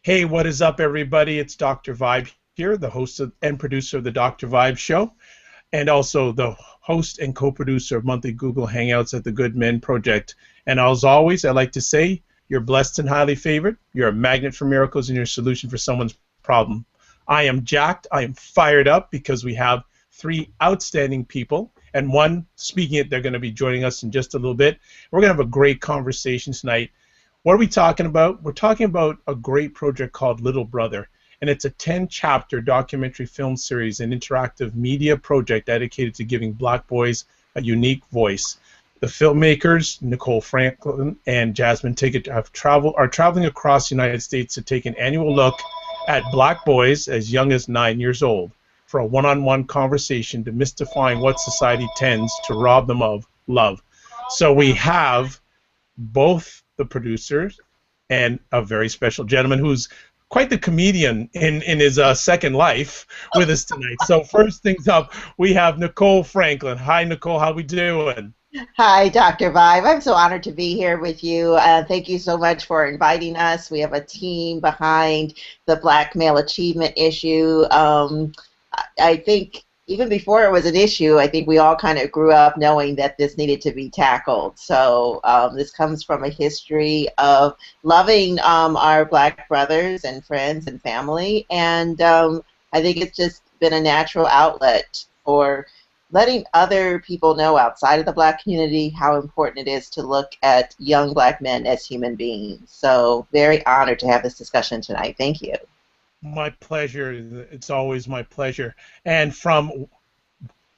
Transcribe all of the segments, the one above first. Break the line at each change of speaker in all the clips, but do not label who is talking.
Hey, what is up, everybody? It's Dr. Vibe here, the host and producer of the Dr. Vibe Show, and also the host and co-producer of monthly Google Hangouts at the Good Men Project. And as always, I like to say, you're blessed and highly favored. You're a magnet for miracles and you're a solution for someone's problem. I am jacked. I am fired up because we have three outstanding people, and one speaking it, they're going to be joining us in just a little bit. We're going to have a great conversation tonight. What are we talking about? We're talking about a great project called Little Brother, and it's a 10-chapter documentary film series and interactive media project dedicated to giving black boys a unique voice. The filmmakers, Nicole Franklin and Jasmin Tiggett, are traveling across the United States to take an annual look at black boys as young as 9 years old for a one-on-one conversation demystifying what society tends to rob them of, love. So we have both the producers and a very special gentleman who's quite the comedian in his second life with us tonight. So first things up, we have Nicole Franklin. Hi, Nicole. How we doing?
Hi, Dr. Vibe. I'm so honored to be here with you. Thank you so much for inviting us. We have a team behind the Black Male Achievement issue. I think even before it was an issue, I think we all kind of grew up knowing that this needed to be tackled. So this comes from a history of loving our black brothers and friends and family, and I think it's just been a natural outlet for letting other people know outside of the black community how important it is to look at young black men as human beings. So very honored to have this discussion tonight. Thank you.
My pleasure. It's always my pleasure. And from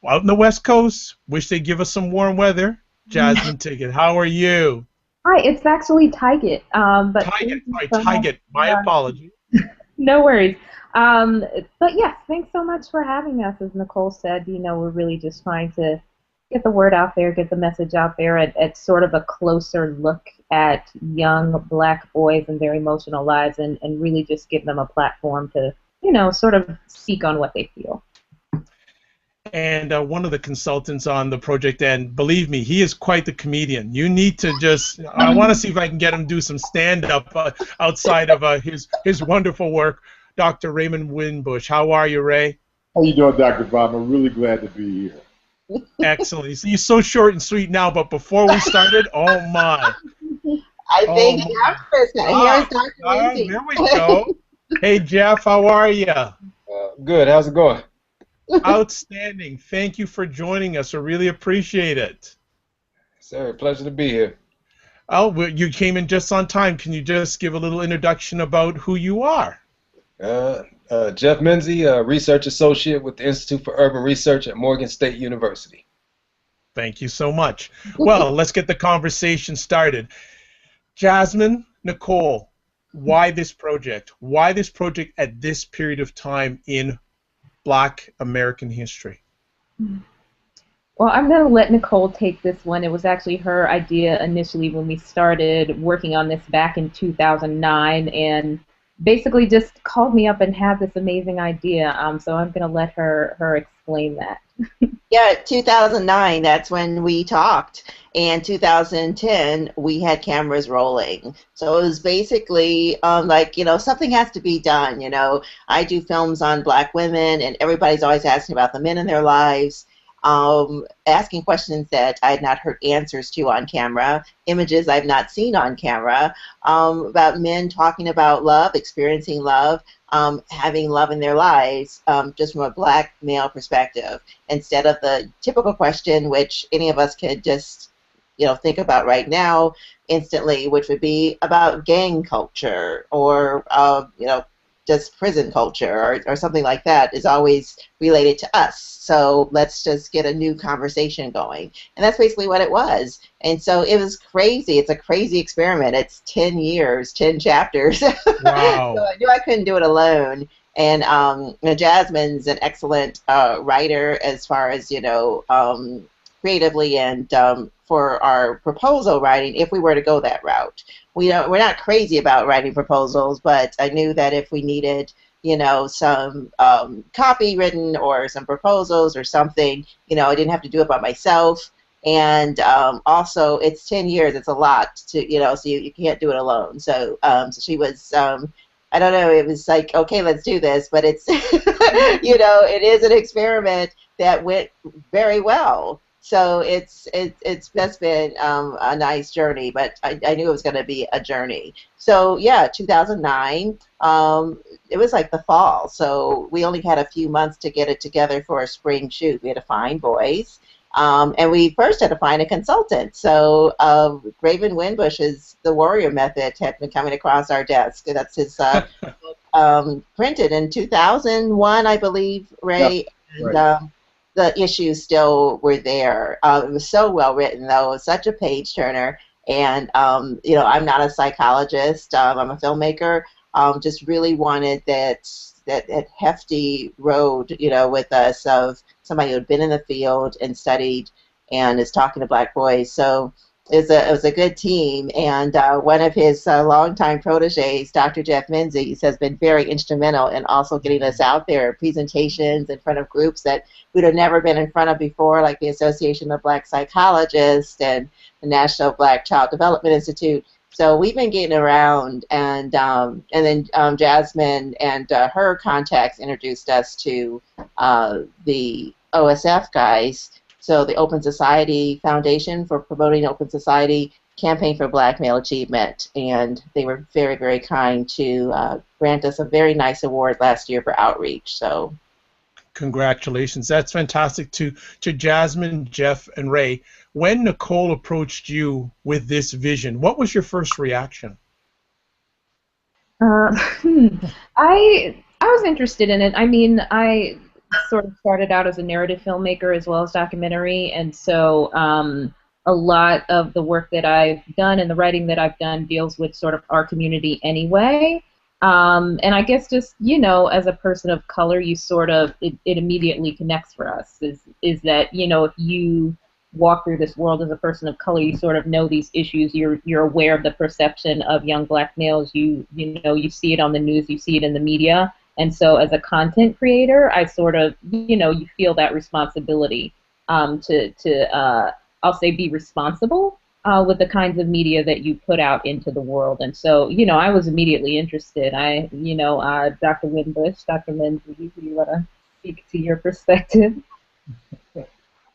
out in the West Coast, wish they'd give us some warm weather. Jasmin Tiggett, how are you?
Hi, it's actually Tiggett.
Tiggett, sorry, Tiggett. My apology.
No worries. But yes, thanks so much for having us. As Nicole said, we're really just trying to get the word out there, get the message out there at sort of a closer look at young black boys and their emotional lives, and really just give them a platform to, sort of speak on what they feel.
And one of the consultants on the project, and believe me, he is quite the comedian. You need to just, I want to see if I can get him to do some stand-up outside of his wonderful work. Dr. Raymond Winbush, how are you, Ray?
How you doing, Dr. Bob? I'm really glad to be here.
Excellent. You're so short and sweet now, but before we started, oh my.
I think here's Dr. Menzise.
There we go. Hey, Jeff, how are you?
Good. How's it going?
Outstanding. Thank you for joining us. I really appreciate it.
Sir, pleasure to be here.
Oh, well, you came in just on time. Can you just give a little introduction about who you are?
Jeff Menzise, Research Associate with the Institute for Urban Research at Morgan State University.
Thank you so much. Well, let's get the conversation started. Jasmin, Nicole, why this project? Why this project at this period of time in Black American history?
Well, I'm going to let Nicole take this one. It was actually her idea initially when we started working on this back in 2009, and basically just called me up and had this amazing idea. So I'm going to let her explain that.
Yeah, 2009, that's when we talked. And 2010, we had cameras rolling. So it was basically something has to be done. I do films on black women, and everybody's always asking about the men in their lives. Asking questions that I had not heard answers to on camera, images I've not seen on camera, about men talking about love, experiencing love, having love in their lives, just from a black male perspective, instead of the typical question which any of us could just think about right now instantly, which would be about gang culture or just prison culture or something like that, is always related to us. So let's just get a new conversation going. And that's basically what it was. And so it was crazy. It's a crazy experiment. It's 10 years, 10 chapters.
Wow.
So I knew I couldn't do it alone. And Jasmin's an excellent writer as far as, creatively and for our proposal writing, if we were to go that route. We're not crazy about writing proposals, but I knew that if we needed, some copy written or some proposals or something, I didn't have to do it by myself. And also, it's 10 years. It's a lot to, so you can't do it alone. So, so she was, I don't know, it was like, okay, let's do this, but it's, you know, it is an experiment that went very well. So it's just been a nice journey, but I knew it was going to be a journey. So yeah, 2009, it was like the fall, so we only had a few months to get it together for a spring shoot. We had to find boys, and we first had to find a consultant. So Raymond Winbush's The Warrior Method had been coming across our desk. That's his printed in 2001, I believe, Ray.
Yep.
And,
Right.
the issues still were there. It was so well written, though. It was such a page turner. And you know, I'm not a psychologist. I'm a filmmaker. Just really wanted that hefty road, you know, with us of somebody who had been in the field and studied and is talking to black boys. So it was a good team, and one of his longtime proteges, Dr. Jeff Menzise, has been very instrumental in also getting us out there, presentations in front of groups that we'd have never been in front of before, like the Association of Black Psychologists and the National Black Child Development Institute. So we've been getting around, and then Jasmin and her contacts introduced us to the OSF guys. So the Open Society Foundation for Promoting Open Society Campaign for Black Male Achievement, and they were very, very kind to grant us a very nice award last year for outreach. So,
Congratulations. That's fantastic. To Jasmin, Jeff, and Ray, when Nicole approached you with this vision, what was your first reaction?
I was interested in it. I mean, I sort of started out as a narrative filmmaker as well as documentary, and so a lot of the work that I've done and the writing that I've done deals with sort of our community anyway. And I guess just, you know, as a person of color, you sort of, it immediately connects for us, is that, you know, if you walk through this world as a person of color, you sort of know these issues, you're aware of the perception of young black males, you know, you see it on the news, you see it in the media, and so as a content creator, I sort of, you know, you feel that responsibility to I'll say be responsible with the kinds of media that you put out into the world. And so, you know, I was immediately interested. Dr. Winbush, Dr. Menzise, do you want to speak to your perspective?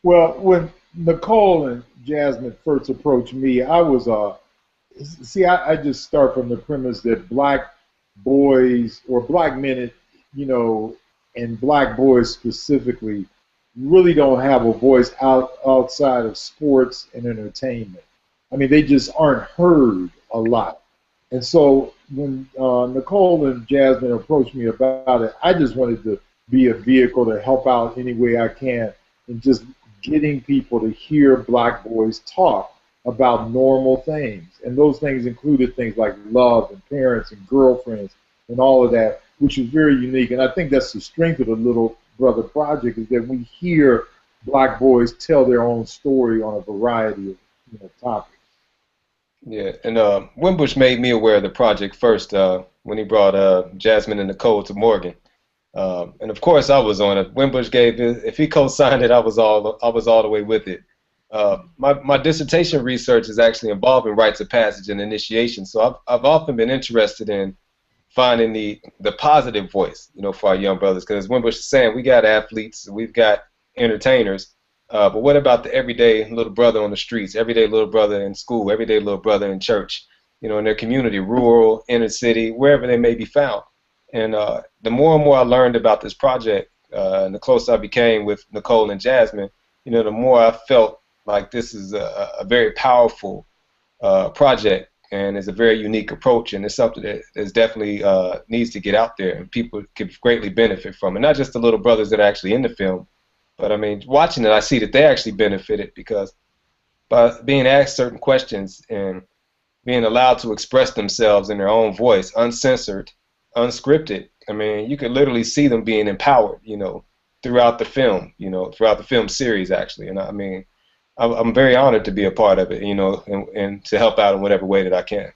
Well, when Nicole and Jasmin first approached me, I was I just start from the premise that black boys or black men, you know, and black boys specifically, really don't have a voice outside of sports and entertainment. I mean, they just aren't heard a lot. And so when Nicole and Jasmin approached me about it, I just wanted to be a vehicle to help out any way I can in just getting people to hear black boys talk about normal things. And those things included things like love and parents and girlfriends and all of that, which is very unique. And I think that's the strength of the Little Brother Project, is that we hear black boys tell their own story on a variety of, you know, topics.
Yeah, and Winbush made me aware of the project first when he brought Jasmin and Nicole to Morgan, and of course I was on it. Winbush gave it, if he co-signed it, I was all the way with it. My dissertation research is actually involving rites of passage and initiation, so I've often been interested in finding the positive voice, you know, for our young brothers, because as Winbush is saying, we got athletes, we've got entertainers. But what about the everyday little brother on the streets, everyday little brother in school, everyday little brother in church, you know, in their community, rural, inner city, wherever they may be found? And the more and more I learned about this project, and the closer I became with Nicole and Jasmin, you know, the more I felt like this is a very powerful project, and it's a very unique approach, and it's something that is definitely needs to get out there, and people could greatly benefit from it. Not just the little brothers that are actually in the film, but I mean, watching it, I see that they actually benefited, because by being asked certain questions and being allowed to express themselves in their own voice, uncensored, unscripted, I mean, you could literally see them being empowered, you know, throughout the film, you know, throughout the film series, actually. And I mean, I'm very honored to be a part of it, you know, and to help out in whatever way that I can.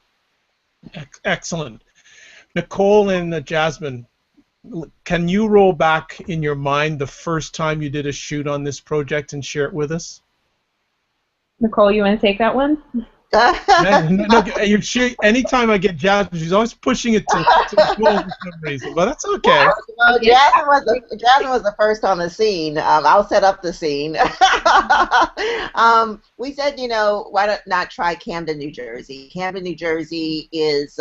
Excellent. Nicole and Jasmin, can you roll back in your mind the first time you did a shoot on this project and share it with us?
Nicole, you want to take that one?
Anytime I get Jasmin, she's always pushing it to Nicole for some reason, but that's okay.
Well, Jasmin was the first on the scene. I'll set up the scene. We said, why not try Camden, New Jersey? Camden, New Jersey is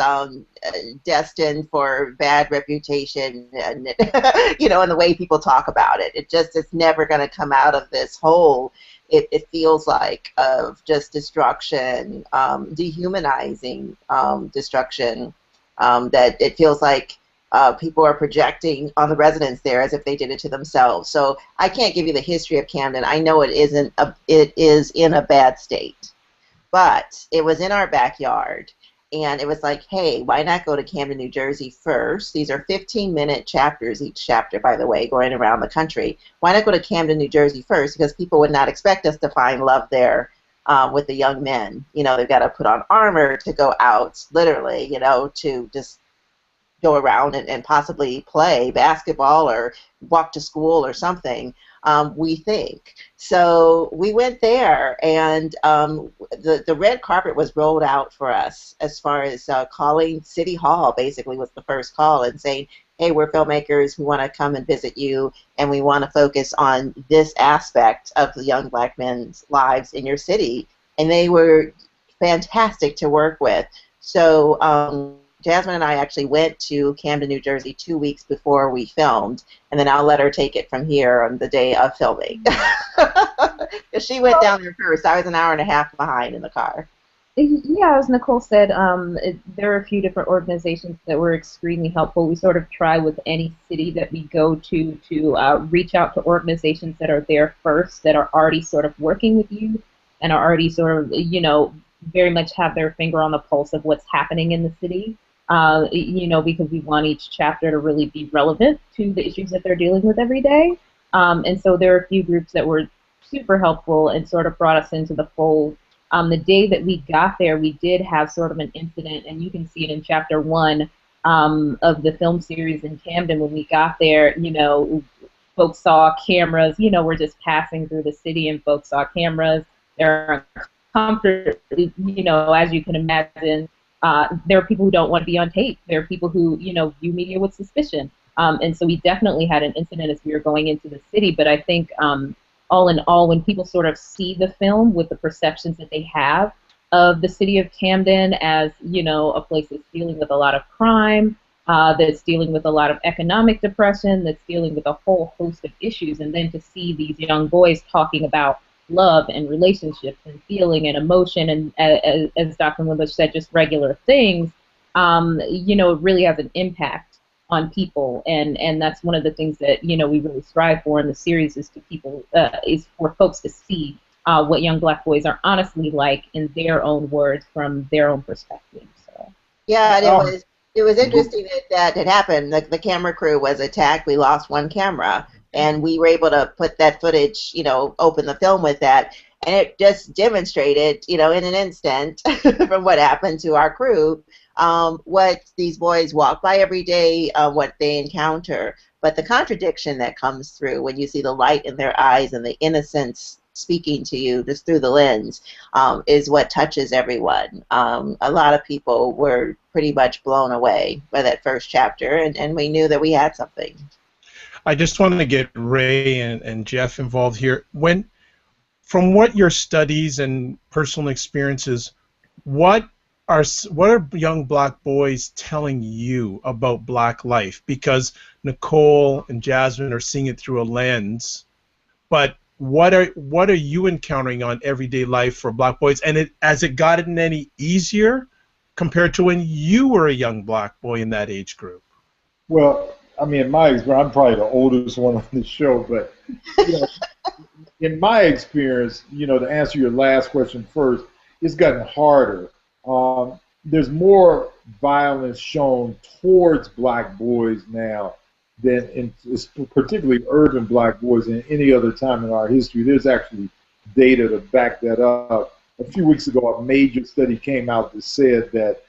destined for bad reputation, and and the way people talk about it. It's never going to come out of this hole. It feels like of just destruction, dehumanizing destruction. That it feels like people are projecting on the residents there as if they did it to themselves. So I can't give you the history of Camden. I know it is in a bad state, but it was in our backyard, and it was like, hey, why not go to Camden, New Jersey first? These are 15-minute chapters, each chapter, by the way, going around the country. Why not go to Camden, New Jersey first? Because people would not expect us to find love there with the young men. They've got to put on armor to go out, literally, to just go around and possibly play basketball or walk to school or something, we think. So we went there, and the red carpet was rolled out for us as far as calling City Hall, basically, was the first call, and saying, hey, we're filmmakers, we want to come and visit you, and we want to focus on this aspect of the young black men's lives in your city. And they were fantastic to work with. So Jasmin and I actually went to Camden, New Jersey 2 weeks before we filmed, and then I'll let her take it from here on the day of filming. Because she went down there first. I was an hour and a half behind in the car.
Yeah, as Nicole said, there are a few different organizations that were extremely helpful. We sort of try with any city that we go to reach out to organizations that are there first, that are already sort of working with you and are already sort of, very much have their finger on the pulse of what's happening in the city. Because we want each chapter to really be relevant to the issues that they're dealing with every day. And so there are a few groups that were super helpful and sort of brought us into the fold. The day that we got there, we did have sort of an incident, and you can see it in chapter 1 of the film series in Camden. When we got there, folks saw cameras. We're just passing through the city, and folks saw cameras. They're uncomfortable, as you can imagine. There are people who don't want to be on tape. There are people who, view media with suspicion. And so we definitely had an incident as we were going into the city. But I think, all in all, when people sort of see the film with the perceptions that they have of the city of Camden as, a place that's dealing with a lot of crime, that's dealing with a lot of economic depression, that's dealing with a whole host of issues, and then to see these young boys talking about love and relationships and feeling and emotion, and as Dr. Winbush said, just regular things, it really has an impact on people, and that's one of the things that we really strive for in the series is for folks to see what young black boys are honestly like in their own words from their own perspective. So
yeah, and it was interesting that it happened. The camera crew was attacked. We lost one camera. And we were able to put that footage, open the film with that. And it just demonstrated, in an instant from what happened to our crew, what these boys walk by every day, what they encounter. But the contradiction that comes through when you see the light in their eyes and the innocence speaking to you just through the lens is what touches everyone. A lot of people were pretty much blown away by that first chapter, and we knew that we had something.
I just wanted to get Ray and Jeff involved here. From what your studies and personal experiences, what are young black boys telling you about black life? Because Nicole and Jasmin are seeing it through a lens, but what are you encountering on everyday life for black boys? And has it gotten any easier compared to when you were a young black boy in that age group?
Well, I mean, in my experience, I'm probably the oldest one on the show, but in my experience, to answer your last question first, it's gotten harder. There's more violence shown towards black boys now than particularly urban black boys in any other time in our history. There's actually data to back that up. A few weeks ago, a major study came out that said that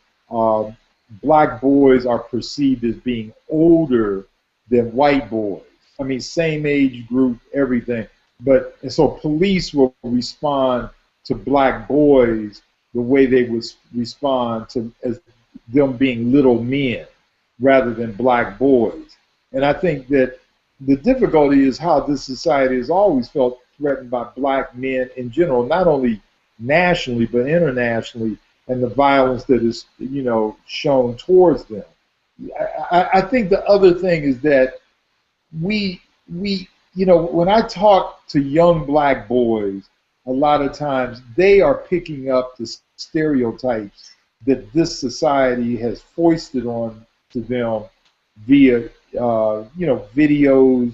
black boys are perceived as being older than white boys. I mean, same age group, everything. And so police will respond to black boys the way they would respond to as them being little men rather than black boys. And I think that the difficulty is how this society has always felt threatened by black men in general, not only nationally but internationally, and the violence that is, shown towards them. I think the other thing is that we, when I talk to young black boys, a lot of times they are picking up the stereotypes that this society has foisted on to them via, videos,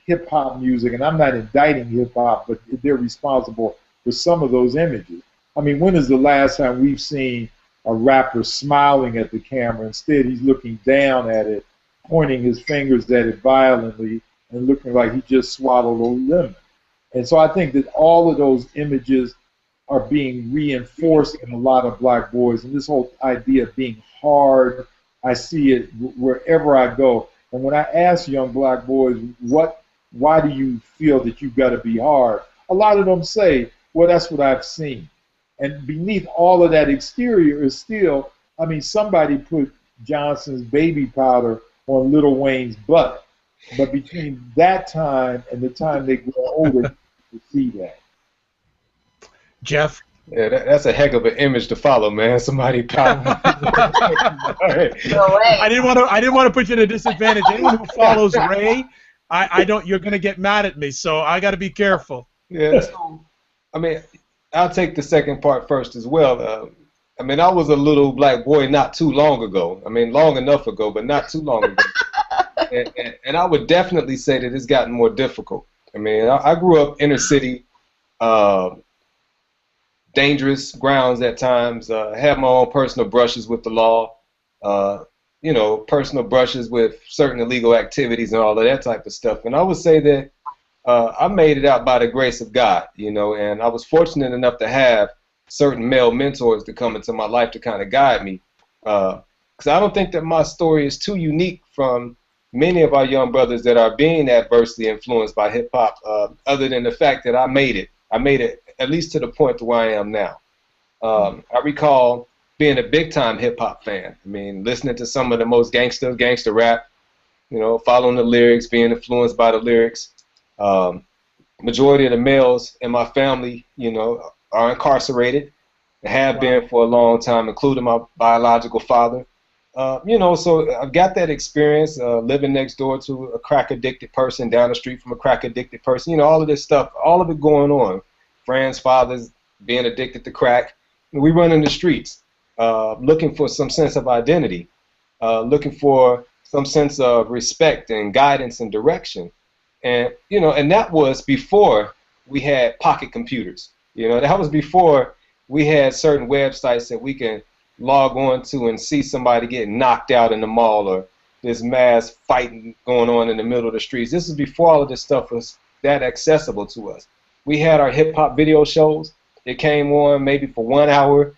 hip hop music, and I'm not indicting hip hop, but they're responsible for some of those images. I mean, when is the last time we've seen a rapper smiling at the camera? Instead, he's looking down at it, pointing his fingers at it violently, and looking like he just swallowed a lemon. And so I think that all of those images are being reinforced in a lot of black boys, and this whole idea of being hard, I see it wherever I go. And when I ask young black boys, why do you feel that you've got to be hard? A lot of them say, well, that's what I've seen. And beneath all of that exterior is still, somebody put Johnson's baby powder on Lil Wayne's butt. But between that time and the time they grow older, you see that.
Jeff?
Yeah, that's a heck of an image to follow, man. Somebody powder.
I didn't want to put you at a disadvantage. Anyone who follows Ray, I don't. You're gonna get mad at me, so I got to be careful.
Yeah. So, I'll take the second part first as well. I was a little black boy not too long ago. Long enough ago, but not too long ago. and I would definitely say that it's gotten more difficult. I grew up inner city, dangerous grounds at times, had my own personal brushes with the law, personal brushes with certain illegal activities and all of that type of stuff. And I would say that I made it out by the grace of God, and I was fortunate enough to have certain male mentors to come into my life to kind of guide me. Because I don't think that my story is too unique from many of our young brothers that are being adversely influenced by hip hop, other than the fact that I made it. I made it at least to the point to where I am now. I recall being a big time hip hop fan. Listening to some of the most gangster rap, following the lyrics, being influenced by the lyrics. Majority of the males in my family, are incarcerated, have been for a long time, including my biological father. So I've got that experience living next door to a crack addicted person, down the street from a crack addicted person, all of this stuff, all of it going on. Friends, fathers being addicted to crack. We run in the streets looking for some sense of identity, looking for some sense of respect and guidance and direction. And, and that was before we had pocket computers. That was before we had certain websites that we can log on to and see somebody getting knocked out in the mall or this mass fighting going on in the middle of the streets. This is before all of this stuff was that accessible to us. We had our hip-hop video shows. It came on maybe for 1 hour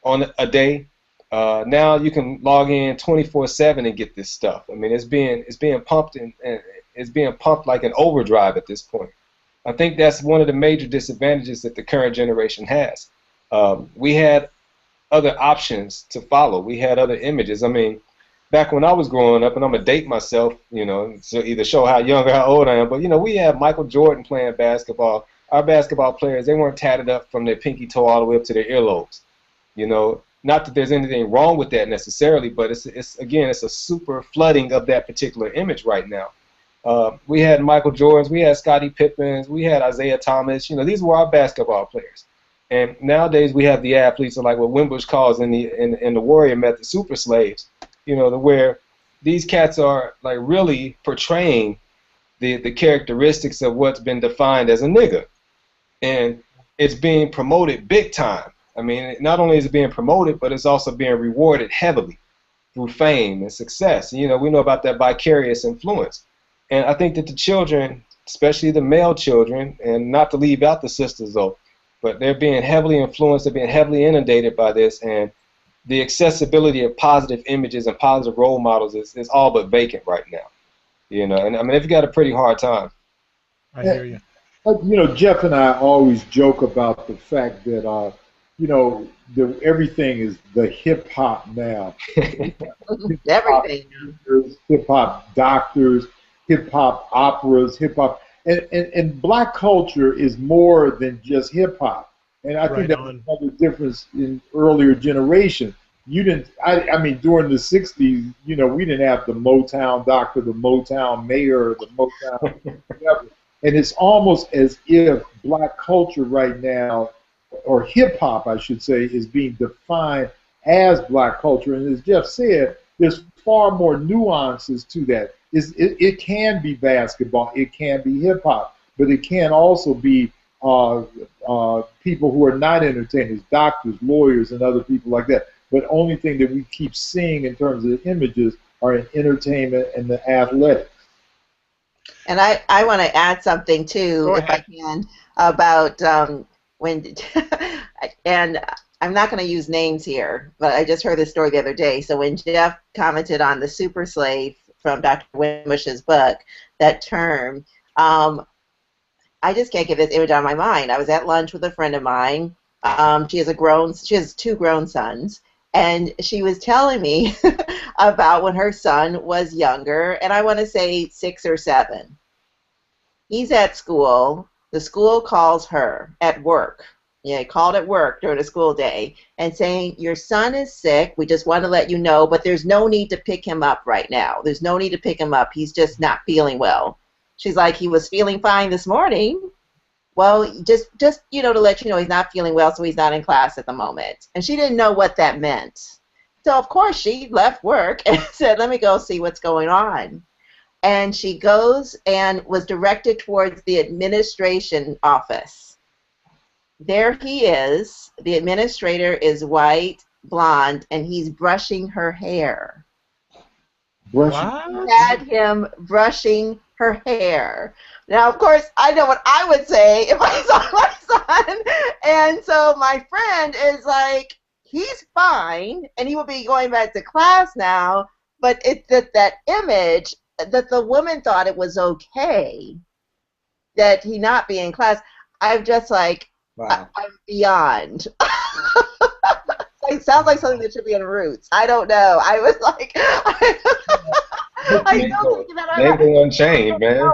on a day. Now you can log in 24/7 and get this stuff. It's being pumped and it's being pumped like an overdrive at this point. I think that's one of the major disadvantages that the current generation has. We had other options to follow. We had other images. Back when I was growing up, and I'm gonna date myself, to either show how young or how old I am, but we had Michael Jordan playing basketball. Our basketball players, they weren't tatted up from their pinky toe all the way up to their earlobes. Not that there's anything wrong with that necessarily, but it's a super flooding of that particular image right now. We had Michael Jordans, we had Scottie Pippens, we had Isaiah Thomas. These were our basketball players. And nowadays we have the athletes like what Winbush calls in the Warrior method super slaves. Where these cats are like really portraying the characteristics of what's been defined as a nigga, and it's being promoted big time. Not only is it being promoted, but it's also being rewarded heavily through fame and success. We know about that vicarious influence. And I think that the children, especially the male children, and not to leave out the sisters though, but they're being heavily influenced, they're being heavily inundated by this, and the accessibility of positive images and positive role models is all but vacant right now. And they've got a pretty hard time.
I hear you.
Jeff and I always joke about the fact that everything is the hip hop now.
Everything.
Hip hop doctors, hip hop operas, hip hop, and black culture is more than just hip hop. And I think
Right
that's
on.
another difference in earlier generations. You didn't. I mean, during the '60s, we didn't have the Motown doctor, the Motown mayor, the Motown whatever. And it's almost as if black culture right now, or hip hop, I should say, is being defined as black culture. And as Jeff said, there's far more nuances to that. It can be basketball, it can be hip hop, but it can also be people who are not entertainers, doctors, lawyers, and other people like that. But the only thing that we keep seeing in terms of the images are in entertainment and the athletics.
And I want to add something too, if I can, about when, and I'm not going to use names here, but I just heard this story the other day. So when Jeff commented on the super slave from Dr. Winbush's book, that term, I just can't get this image out of my mind. I was at lunch with a friend of mine. She has two grown sons, and she was telling me about when her son was younger, and I want to say 6 or 7. He's at school. The school calls her at work. Yeah, he called at work during a school day and saying, your son is sick. We just want to let you know, but there's no need to pick him up right now. There's no need to pick him up. He's just not feeling well. She's like, he was feeling fine this morning. Well, just to let you know, he's not feeling well, so he's not in class at the moment. And she didn't know what that meant. So, of course, she left work and said, let me go see what's going on. And she goes and was directed towards the administration office. There he is. The administrator is white, blonde, and he's brushing her hair.
What?
She had him brushing her hair. Now, of course, I know what I would say if I saw my son. And so my friend is like, he's fine, and he will be going back to class now, but it's that image that the woman thought it was okay that he not be in class. I'm just like,
Wow.
I'm beyond. It sounds like something that should be in Roots. I don't know. I was like, I still thinking that.
Mango Unchained, man.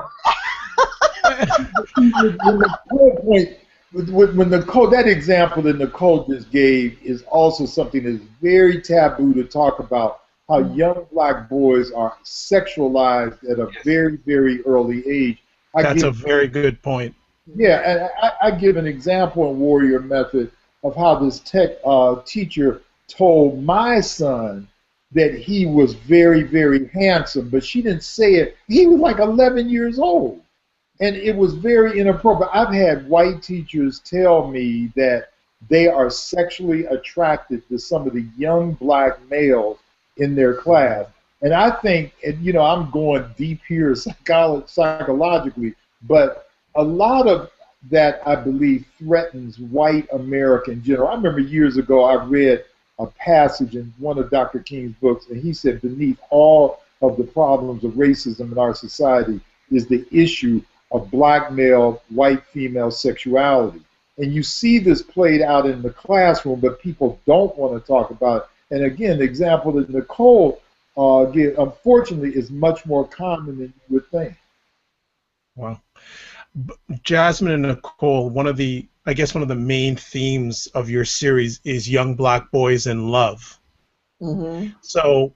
When Nicole, that example that Nicole just gave is also something that is very taboo to talk about, how young black boys are sexualized at a very, very early age.
That's a very good point.
Yeah, and I give an example in Warrior Method of how this teacher told my son that he was very, very handsome, but she didn't say it. He was like 11 years old, and it was very inappropriate. I've had white teachers tell me that they are sexually attracted to some of the young black males in their class. And I think, and I'm going deep here psychologically, but a lot of that, I believe, threatens white America in general. I remember years ago I read a passage in one of Dr. King's books, and he said beneath all of the problems of racism in our society is the issue of black male, white female sexuality. And you see this played out in the classroom, but people don't want to talk about it. And again, the example that Nicole gave, unfortunately, is much more common than you would think.
Wow. Jasmin and Nicole, one of the main themes of your series is young black boys in love.
Mm-hmm.
So,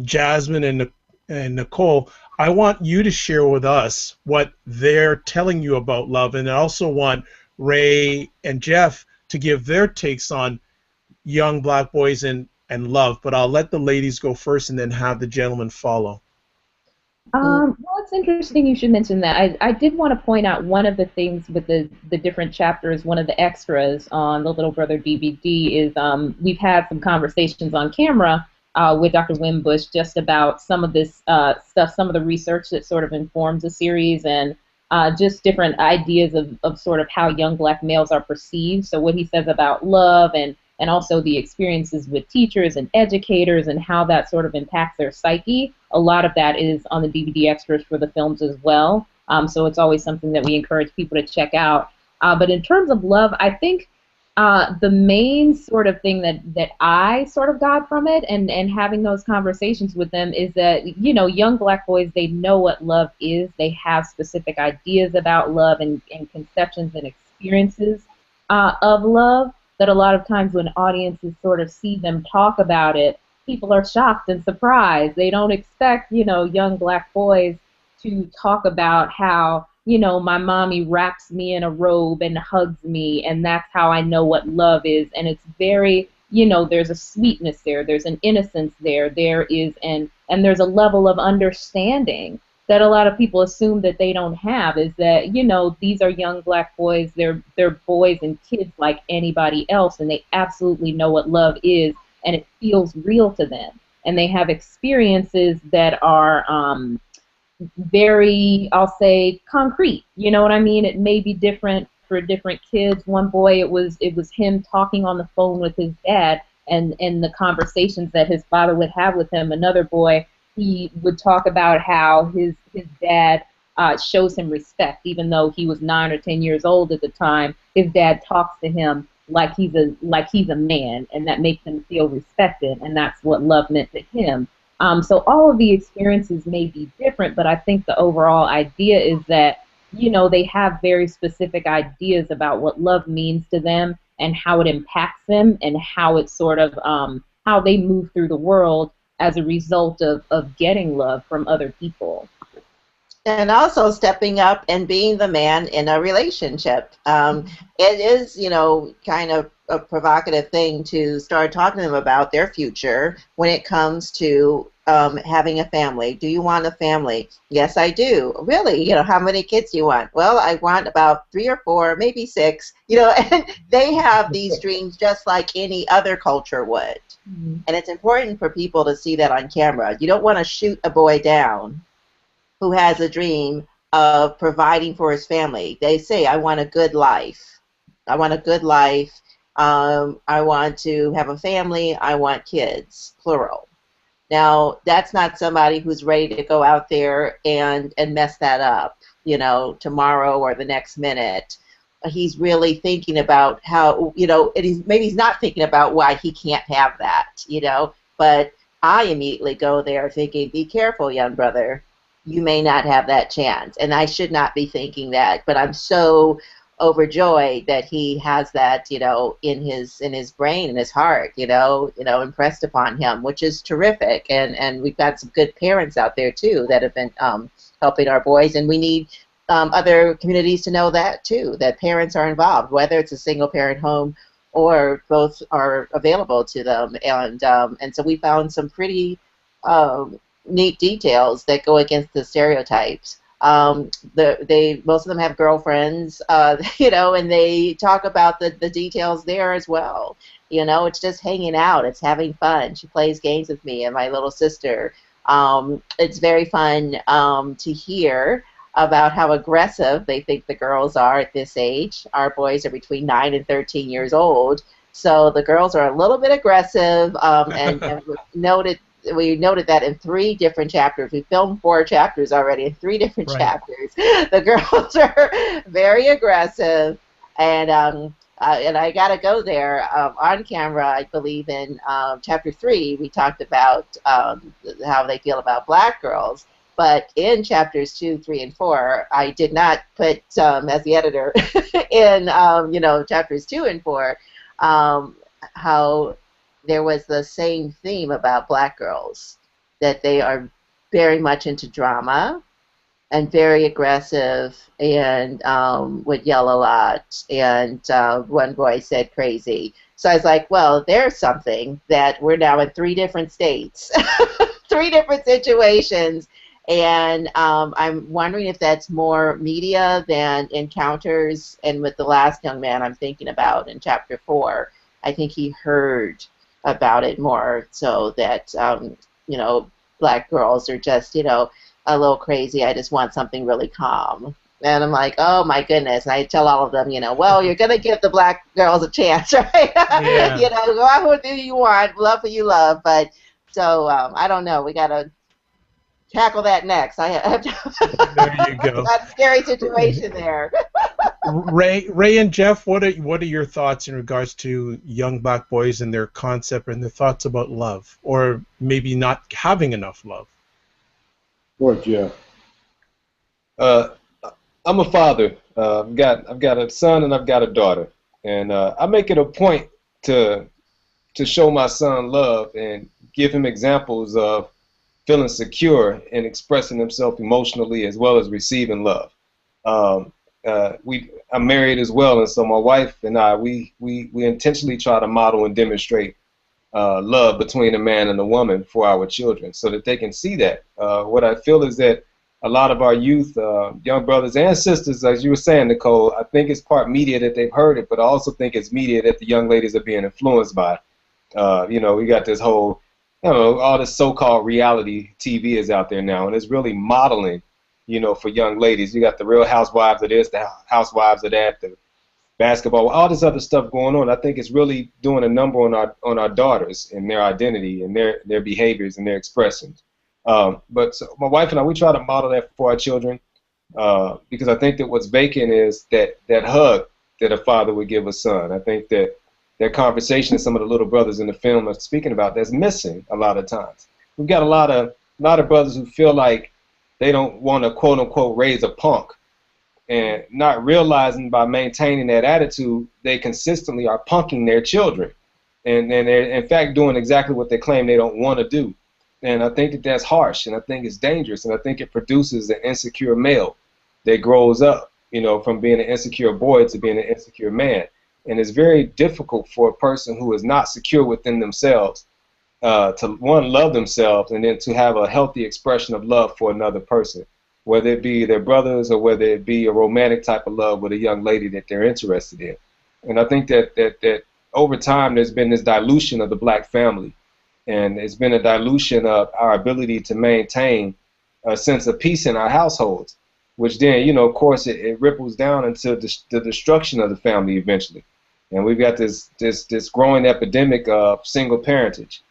Jasmin and Nicole, I want you to share with us what they're telling you about love, and I also want Ray and Jeff to give their takes on young black boys and love. But I'll let the ladies go first, and then have the gentlemen follow.
Well, it's interesting you should mention that. I did want to point out one of the things with the different chapters. One of the extras on the Little Brother DVD is we've had some conversations on camera with Dr. Winbush just about some of this stuff, some of the research that sort of informs the series, and just different ideas of sort of how young black males are perceived. So what he says about love and also the experiences with teachers and educators and how that sort of impacts their psyche. A lot of that is on the DVD extras for the films as well. So it's always something that we encourage people to check out. But in terms of love, I think The main sort of thing that I sort of got from it, and having those conversations with them, is that, you know, young black boys, they know what love is. They have specific ideas about love and conceptions and experiences of love, that a lot of times when audiences sort of see them talk about it, people are shocked and surprised. They don't expect, you know, young black boys to talk about how, you know, my mommy wraps me in a robe and hugs me, and that's how I know what love is. And it's very, you know, there's a sweetness there, there's an innocence there, there is, and there's a level of understanding that a lot of people assume that they don't have, is that, you know, these are young black boys, they're boys and kids like anybody else, and they absolutely know what love is, and it feels real to them. And they have experiences that are very, I'll say, concrete. You know what I mean? It may be different for different kids. One boy, it was him talking on the phone with his dad, and the conversations that his father would have with him. Another boy, he would talk about how his dad shows him respect, even though he was 9 or 10 years old at the time. His dad talks to him like he's a man, and that makes him feel respected, and that's what love meant to him. So all of the experiences may be different, but I think the overall idea is that, you know, they have very specific ideas about what love means to them and how it impacts them, and how it sort of how they move through the world as a result of getting love from other people.
And also stepping up and being the man in a relationship. It is, you know, kind of a provocative thing to start talking to them about their future when it comes to having a family. Do you want a family? Yes, I do. Really? You know, how many kids do you want? Well, I want about 3 or 4, maybe 6. You know, and they have these dreams just like any other culture would. Mm-hmm. And it's important for people to see that on camera. You don't want to shoot a boy down who has a dream of providing for his family. They say, I want a good life. I want a good life. I want to have a family. I want kids, plural. Now, that's not somebody who's ready to go out there and mess that up, you know, tomorrow or the next minute. He's really thinking about how, you know, maybe he's not thinking about why he can't have that, you know, but I immediately go there thinking, be careful, young brother. You may not have that chance. And I should not be thinking that, but I'm so overjoyed that he has that, you know, in his brain and his heart, you know, impressed upon him, which is terrific. And we've got some good parents out there too that have been helping our boys, and we need other communities to know that too, that parents are involved, whether it's a single parent home or both are available to them. And so we found some pretty neat details that go against the stereotypes. Most of them have girlfriends, you know, and they talk about the details there as well. You know, it's just hanging out. It's having fun. She plays games with me and my little sister. It's very fun to hear about how aggressive they think the girls are at this age. Our boys are between 9 and 13 years old, so the girls are a little bit aggressive, and we noted that in 3 different chapters. We filmed 4 chapters already in 3 different chapters. The girls are very aggressive, and I got to go there on camera. I believe in chapter 3 we talked about how they feel about black girls, but in chapters 2, 3, and 4 I did not put as the editor in you know, chapters 2 and 4 how there was the same theme about black girls, that they are very much into drama and very aggressive and would yell a lot. And one boy said crazy. So I was like, well, there's something that we're now in 3 different states, 3 different situations. And I'm wondering if that's more media than encounters. And with the last young man I'm thinking about in chapter 4, I think he heard about it more, so that you know, black girls are just, you know, a little crazy. I just want something really calm. And I'm like, oh my goodness. And I tell all of them, you know, well, you're gonna give the black girls a chance, right? Yeah. You know, go out with who you want, love who you love. But so I don't know. We gotta tackle that next. I have to.
There you go.
That's a scary situation there.
Ray and Jeff, what are your thoughts in regards to young black boys and their concept and their thoughts about love, or maybe not having enough love?
What, Jeff?
I'm a father. I've got a son and I've got a daughter, and I make it a point to show my son love and give him examples of feeling secure and expressing himself emotionally as well as receiving love. I'm married as well, and so my wife and I, we intentionally try to model and demonstrate love between a man and a woman for our children so that they can see that. What I feel is that a lot of our youth, young brothers and sisters, as you were saying, Nicole, I think it's part media that they've heard it, but I also think it's media that the young ladies are being influenced by. We got this whole, all this so-called reality TV is out there now, and it's really modeling, for young ladies. You got the Real Housewives of this, the Housewives of that, the basketball, all this other stuff going on. I think it's really doing a number on our daughters and their identity and their behaviors and their expressions. But so my wife and I, we try to model that for our children because I think that what's vacant is that hug that a father would give a son. I think that conversation that some of the little brothers in the film are speaking about, that's missing a lot of times. We've got a lot of brothers who feel like they don't want to quote unquote raise a punk, and not realizing by maintaining that attitude, they consistently are punking their children, and they're in fact doing exactly what they claim they don't want to do. And I think that that's harsh, and I think it's dangerous, and I think it produces an insecure male that grows up, from being an insecure boy to being an insecure man. And it's very difficult for a person who is not secure within themselves to, one, love themselves, and then to have a healthy expression of love for another person, whether it be their brothers or whether it be a romantic type of love with a young lady that they're interested in. And I think that over time there's been this dilution of the black family, and it's been a dilution of our ability to maintain a sense of peace in our households, which then, of course, it ripples down into the destruction of the family eventually. And we've got this growing epidemic of single parentage.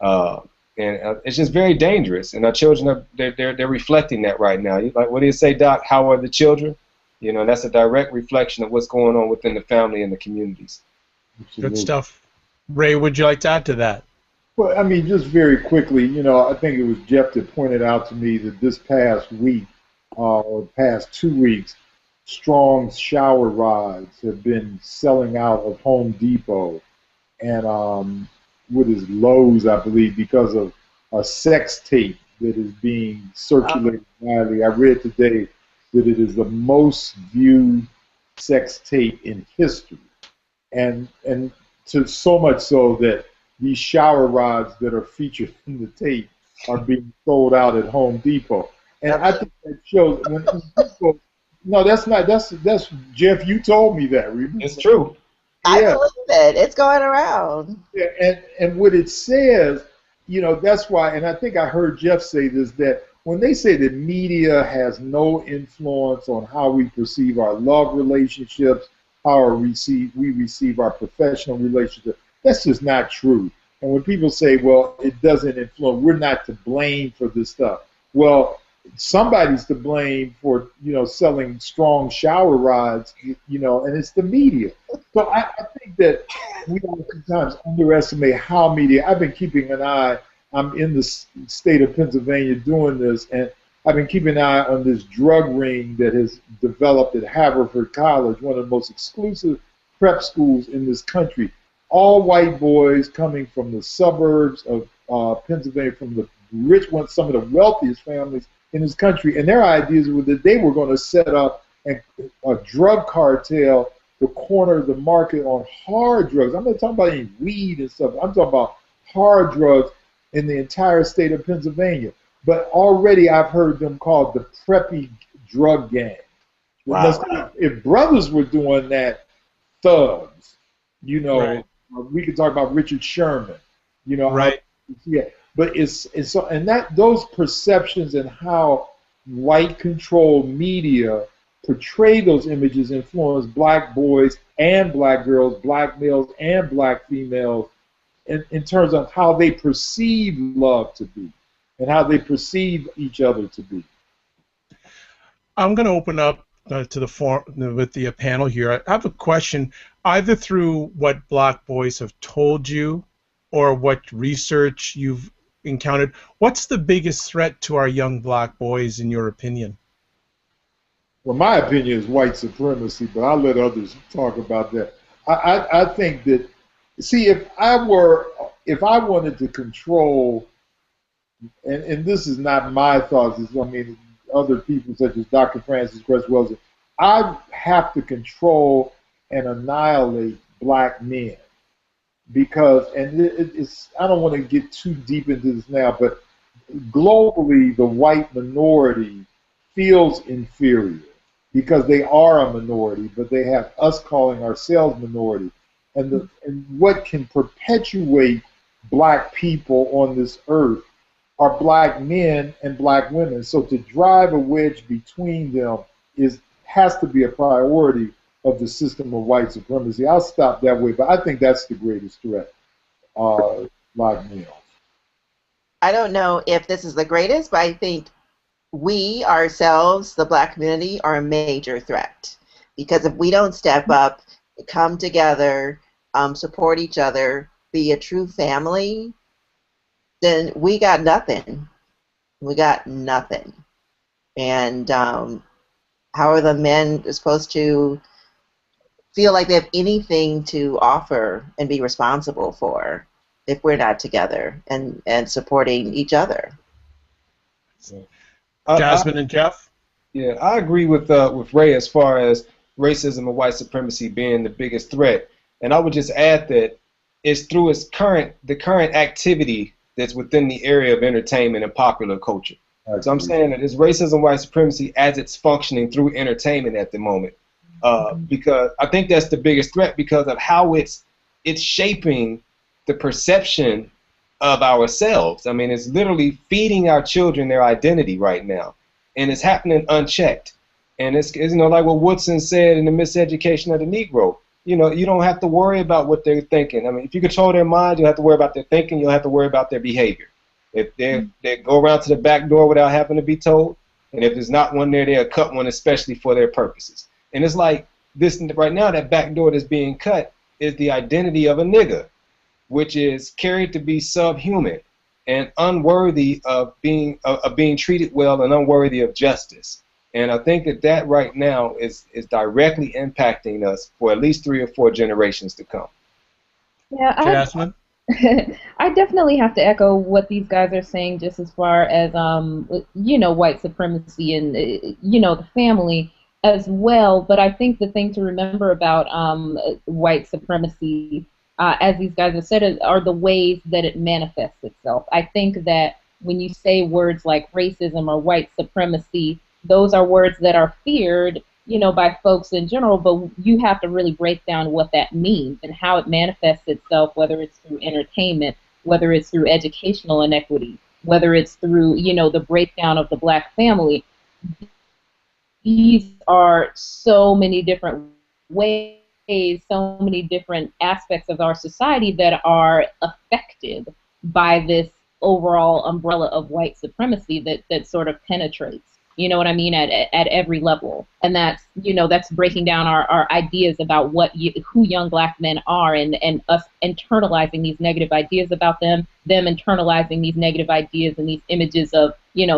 And it's just very dangerous. And our children, they're reflecting that right now. Like, what do you say, Doc? How are the children? That's a direct reflection of what's going on within the family and the communities.
Good stuff. Ray, would you like to add to that?
Well, I mean, just very quickly, I think it was Jeff that pointed out to me that this past week, or past 2 weeks, strong shower rods have been selling out of Home Depot and what is Lowe's, I believe, because of a sex tape that is being circulated widely. I read today that it is the most viewed sex tape in history, and to so much so that these shower rods that are featured in the tape are being sold out at Home Depot. And I think that shows when people, no, that's not, that's Jeff, you told me that. Remember?
It's true.
I believe it. It's going around.
Yeah, and what it says, that's why, and I think I heard Jeff say this, that when they say that media has no influence on how we perceive our love relationships, how we receive our professional relationships, that's just not true. And when people say, well, it doesn't influence, we're not to blame for this stuff. Well, somebody's to blame for, selling strong shower rods, and it's the media. So I think that we sometimes underestimate how media, I've been keeping an eye, I'm in the state of Pennsylvania doing this, and I've been keeping an eye on this drug ring that has developed at Haverford College, one of the most exclusive prep schools in this country. All white boys coming from the suburbs of Pennsylvania, from the rich ones, some of the wealthiest families in this country, and their ideas were that they were going to set up a drug cartel to corner the market on hard drugs. I'm not talking about any weed and stuff. I'm talking about hard drugs in the entire state of Pennsylvania. But already I've heard them called the preppy drug gang. Wow. If brothers were doing that, thugs, right. We could talk about Richard Sherman,
right?
Yeah, but it's so, and that those perceptions and how white-controlled media portray those images influence black boys and black girls, black males and black females, in terms of how they perceive love to be and how they perceive each other to be.
I'm going to open up to the with the panel here. I have a question, either through what black boys have told you or what research you've encountered. What's the biggest threat to our young black boys, in your opinion?
Well, my opinion is white supremacy, but I'll let others talk about that. I think that, see, if I wanted to control, and this is not my thoughts, I mean, other people such as Dr. Francis Cress Wells, I have to control and annihilate black men because, and it's, I don't want to get too deep into this now, but globally, the white minority feels inferior because they are a minority, but they have us calling ourselves minority. And what can perpetuate black people on this earth are black men and black women. So to drive a wedge between them has to be a priority of the system of white supremacy. I'll stop that way, but I think that's the greatest threat, black males.
I don't know if this is the greatest, but I think we ourselves, the black community, are a major threat. Because if we don't step up, come together, support each other, be a true family, then we got nothing. We got nothing. And how are the men supposed to feel like they have anything to offer and be responsible for if we're not together and supporting each other?
Jasmin and Jeff?
Yeah, I agree with Ray as far as racism and white supremacy being the biggest threat. And I would just add that it's through the current activity that's within the area of entertainment and popular culture. So I'm saying that it's racism, white supremacy as it's functioning through entertainment at the moment. Because I think that's the biggest threat because of how it's shaping the perception of ourselves. I mean, it's literally feeding our children their identity right now. And it's happening unchecked. And it's like what Woodson said in The Miseducation of the Negro. You don't have to worry about what they're thinking. I mean, if you control their mind, you don't have to worry about their thinking. You'll have to worry about their behavior. If they go around to the back door without having to be told, and if there's not one there, they'll cut one especially for their purposes. And it's like this right now, that back door that's being cut is the identity of a nigga, which is carried to be subhuman and unworthy of being treated well and unworthy of justice. And I think that right now is directly impacting us for at least 3 or 4 generations to come.
Yeah,
Jasmin?
I definitely have to echo what these guys are saying just as far as, white supremacy and, the family as well. But I think the thing to remember about white supremacy, as these guys have said, are the ways that it manifests itself. I think that when you say words like racism or white supremacy, those are words that are feared, by folks in general, but you have to really break down what that means and how it manifests itself, whether it's through entertainment, whether it's through educational inequity, whether it's through, the breakdown of the black family. These are so many different ways, so many different aspects of our society that are affected by this overall umbrella of white supremacy that sort of penetrates. You know what I mean? At every level, and that's breaking down our ideas about who young black men are, and us internalizing these negative ideas about them internalizing these negative ideas and these images of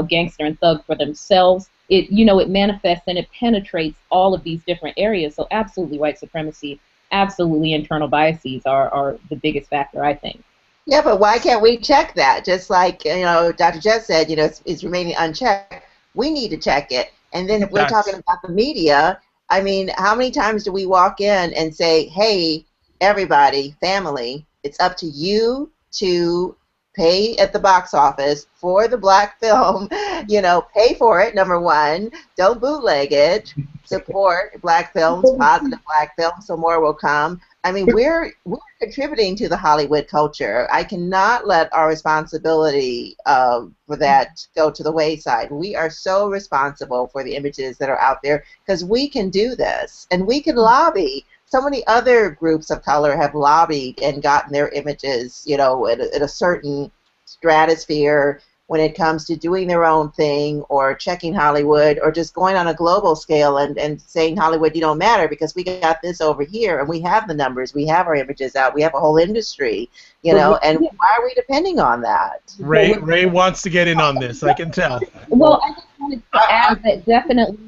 gangster and thug for themselves. It manifests and it penetrates all of these different areas. So absolutely, white supremacy, absolutely, internal biases are the biggest factor, I think.
Yeah, but why can't we check that? Just like Dr. Jess said, it's remaining unchecked. We need to check it. And then if we're talking about the media, I mean, how many times do we walk in and say, hey, everybody, family, it's up to you to pay at the box office for the black film, pay for it, number one, don't bootleg it, support black films, positive black films, so more will come. I mean, we're contributing to the Hollywood culture. I cannot let our responsibility for that go to the wayside. We are so responsible for the images that are out there because we can do this, and we can lobby. So many other groups of color have lobbied and gotten their images, at a certain stratosphere when it comes to doing their own thing or checking Hollywood or just going on a global scale and saying, Hollywood, you don't matter because we got this over here and we have the numbers, we have our images out, we have a whole industry, you know, and why are we depending on that?
Ray wants to get in on this, I can tell.
Well, I just wanted to add that definitely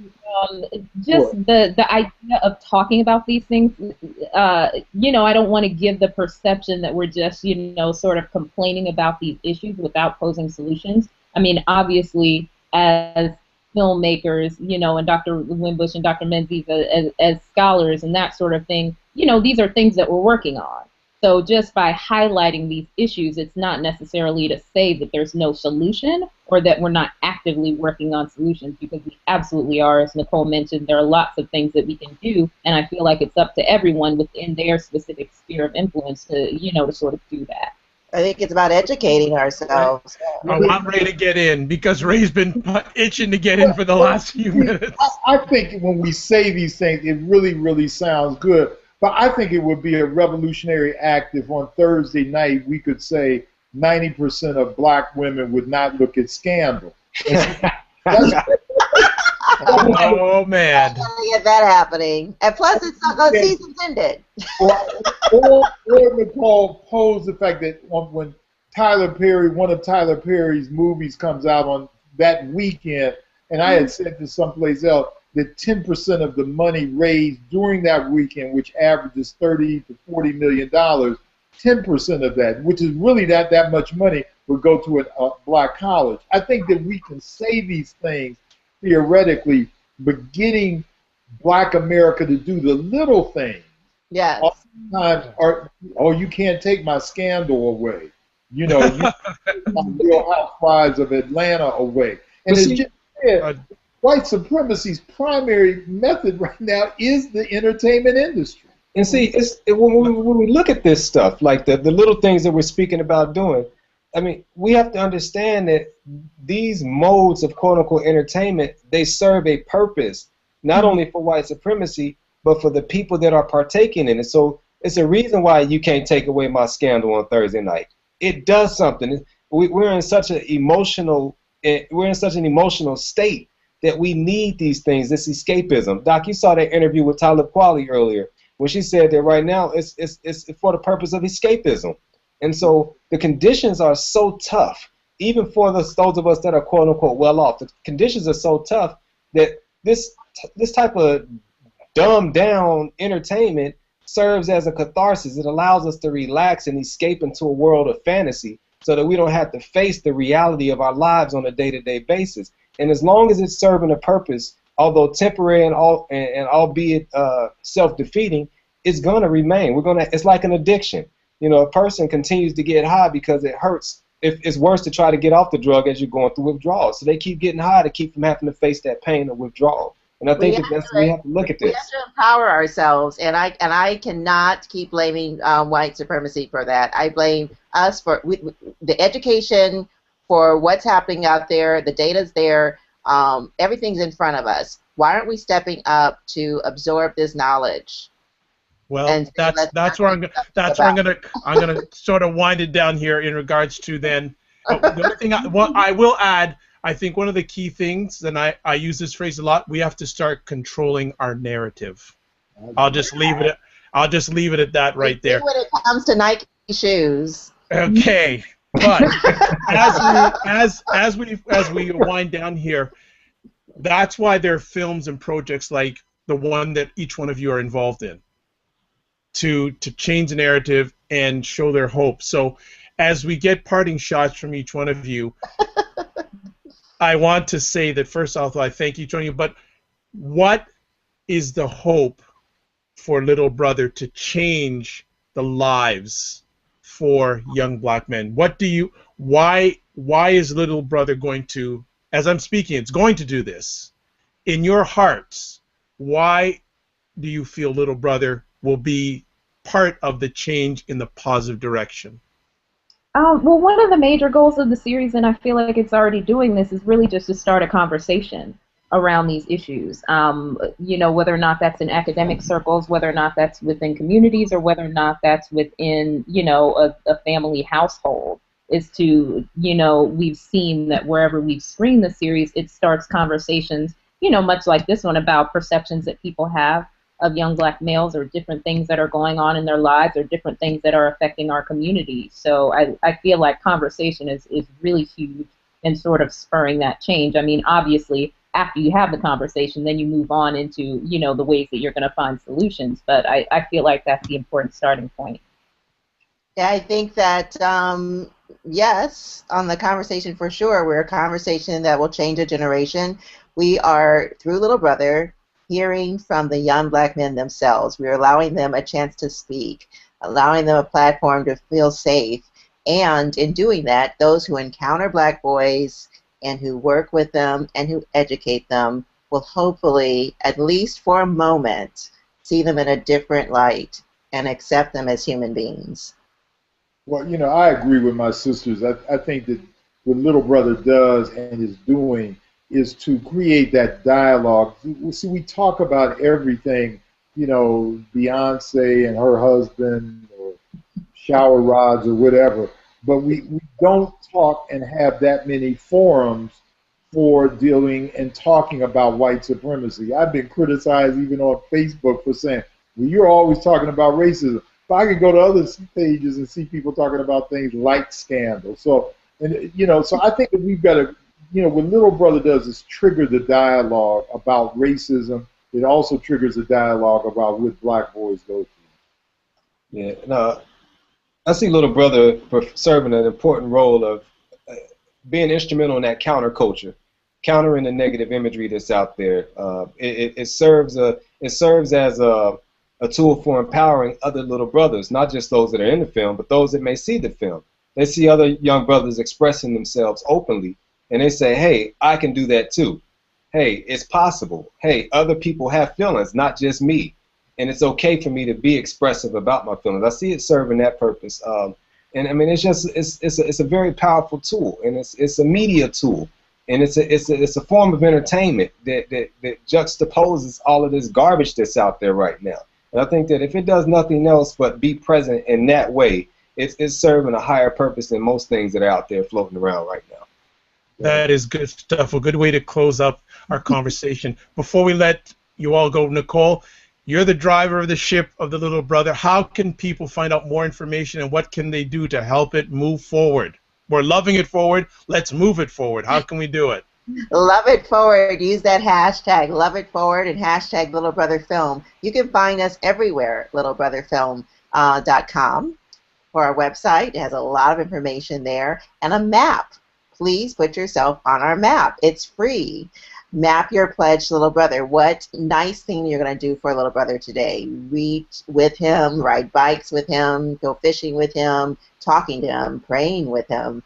just the idea of talking about these things, you know, I don't want to give the perception that we're just, you know, sort of complaining about these issues without posing solutions. I mean, obviously, as filmmakers, you know, and Dr. Winbush and Dr. Menzise as scholars and that sort of thing, you know, these are things that we're working on. So just by highlighting these issues, it's not necessarily to say that there's no solution or that we're not actively working on solutions, because we absolutely are. As Nicole mentioned, there are lots of things that we can do, and I feel like it's up to everyone within their specific sphere of influence to, you know, to sort of do that.
I think it's about educating ourselves.
I want Ray to get in because Ray's been itching to get in for the last few minutes.
I think when we say these things, it really, really sounds good. But I think it would be a revolutionary act if on Thursday night we could say 90% of black women would not look at Scandal.
Oh, man.
Get that happening. And plus, it's not the season's ended.
or Nicole posed the fact that when Tyler Perry, one of Tyler Perry's movies comes out on that weekend, and I had said to someplace else, that 10% of the money raised during that weekend, which averages $30 to $40 million, 10% of that, which is really that much money, would go to a black college. I think that we can say these things theoretically, but getting black America to do the little things.
Yes.
Oftentimes, you can't take my Scandal away. You know, you take my Real Housewives of Atlanta away. And it's just white supremacy's primary method right now is the entertainment industry.
And see, when we look at this stuff, like the little things that we're speaking about doing, I mean, we have to understand that these modes of quote-unquote entertainment, they serve a purpose, not only for white supremacy, but for the people that are partaking in it. So it's a reason why you can't take away my Scandal on Thursday night. It does something. We're in such an emotional state that we need these things, this escapism. Doc, you saw that interview with Talib Kweli earlier when she said that right now it's for the purpose of escapism. And so the conditions are so tough, even for those of us that are quote-unquote well-off. The conditions are so tough that this type of dumbed-down entertainment serves as a catharsis. It allows us to relax and escape into a world of fantasy so that we don't have to face the reality of our lives on a day-to-day basis. And as long as it's serving a purpose, although temporary and albeit self-defeating, it's going to remain. It's like an addiction. You know, a person continues to get high because it hurts. It's worse to try to get off the drug as you're going through withdrawal. So they keep getting high to keep from having to face that pain of withdrawal. And I think we have to look at this.
We have to empower ourselves, and I cannot keep blaming white supremacy for that. I blame us for the education, for what's happening out there. The data's there. Everything's in front of us. Why aren't we stepping up to absorb this knowledge?
Well, that's where I'm gonna sort of wind it down here in regards to then. The other thing I will add, I think one of the key things, and I use this phrase a lot, we have to start controlling our narrative. I'll just leave it at that right there.
When it comes to Nike shoes.
Okay, but as we wind down here, that's why there are films and projects like the one that each one of you are involved in, to change the narrative and show their hope. So as we get parting shots from each one of you, I want to say that first off, I thank each one of you, but what is the hope for Little Brother to change the lives for young black men? Why is Little Brother going to, as I'm speaking, it's going to do this? In your hearts, why do you feel Little Brother will be part of the change in the positive direction?
Well, one of the major goals of the series, and I feel like it's already doing this, is really just to start a conversation around these issues. You know, whether or not that's in academic circles, whether or not that's within communities, or whether or not that's within, you know, a family household. is to, we've seen that wherever we've screened the series, it starts conversations, much like this one, about perceptions that people have of young black males, or different things that are going on in their lives, or different things that are affecting our community. So I feel like conversation is really huge in sort of spurring that change. I mean, obviously, after you have the conversation, then you move on into, the ways that you're going to find solutions. But I feel like that's the important starting point.
Yeah, I think that, yes, on the conversation for sure, we're a conversation that will change a generation. We are, through Little Brother, hearing from the young black men themselves. We're allowing them a chance to speak, allowing them a platform to feel safe. And in doing that, those who encounter black boys and who work with them and who educate them will hopefully, at least for a moment, see them in a different light and accept them as human beings.
Well, I agree with my sisters. I think that what Little Brother does and is doing is to create that dialogue. See, we talk about everything, Beyonce and her husband, or shower rods or whatever, but we don't talk and have that many forums for dealing and talking about white supremacy. I've been criticized even on Facebook for saying, well, you're always talking about racism. But I can go to other pages and see people talking about things like scandal. So, so I think that we've got to, what Little Brother does is trigger the dialogue about racism. It also triggers a dialogue about what black boys go through.
Yeah, no, I see Little Brother serving an important role of being instrumental in that counterculture, countering the negative imagery that's out there. It serves as a tool for empowering other little brothers, not just those that are in the film, but those that may see the film. They see other young brothers expressing themselves openly, and they say, hey, I can do that too. Hey, it's possible. Hey, other people have feelings, not just me. And it's okay for me to be expressive about my feelings. I see it serving that purpose. And I mean, it's a very powerful tool, and it's a media tool, and it's a form of entertainment that juxtaposes all of this garbage that's out there right now. And I think that if it does nothing else but be present in that way, it's serving a higher purpose than most things that are out there floating around right now.
That is good stuff. A good way to close up our conversation. Before we let you all go, Nicole, you're the driver of the ship of the Little Brother. How can people find out more information, and what can they do to help it move forward? We're loving it forward. Let's move it forward. How can we do it?
Love it forward. Use that hashtag, love it forward, and hashtag Little Brother Film. You can find us everywhere, littlebrotherfilm.com. For our website, it has a lot of information there, and a map. Please put yourself on our map. It's free. Map your pledge to Little Brother. What nice thing you're going to do for Little Brother today. Read with him, ride bikes with him, go fishing with him, talking to him, praying with him.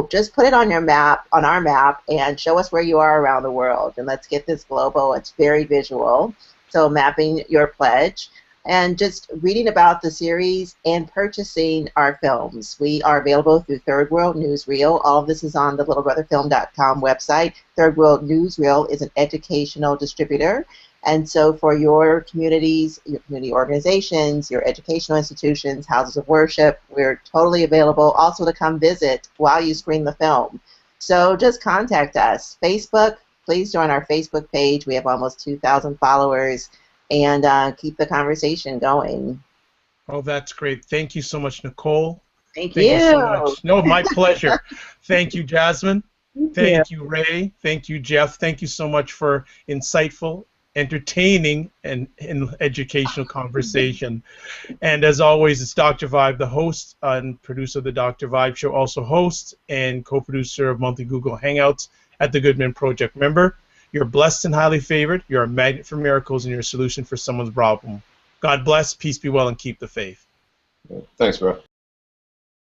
Just put it on your map, on our map, and show us where you are around the world. And let's get this global. It's very visual. So mapping your pledge. And just reading about the series and purchasing our films. We are available through Third World Newsreel. All of this is on the littlebrotherfilm.com website. Third World Newsreel is an educational distributor. And so for your communities, your community organizations, your educational institutions, houses of worship, we're totally available also to come visit while you screen the film. So just contact us. Facebook, please join our Facebook page. We have almost 2,000 followers. And keep the conversation going.
Oh, that's great. Thank you so much, Nicole.
Thank you
so much. No, my pleasure. Thank you, Jasmin. Thank you, Ray. Thank you, Jeff. Thank you so much for insightful, entertaining, and educational conversation. And as always, it's Dr. Vibe, the host and producer of the Dr. Vibe Show, also host and co-producer of monthly Google Hangouts at the Goodman Project. Remember, you're blessed and highly favored. You're a magnet for miracles, and you're a solution for someone's problem. God bless, peace be well, and keep the faith.
Thanks, bro.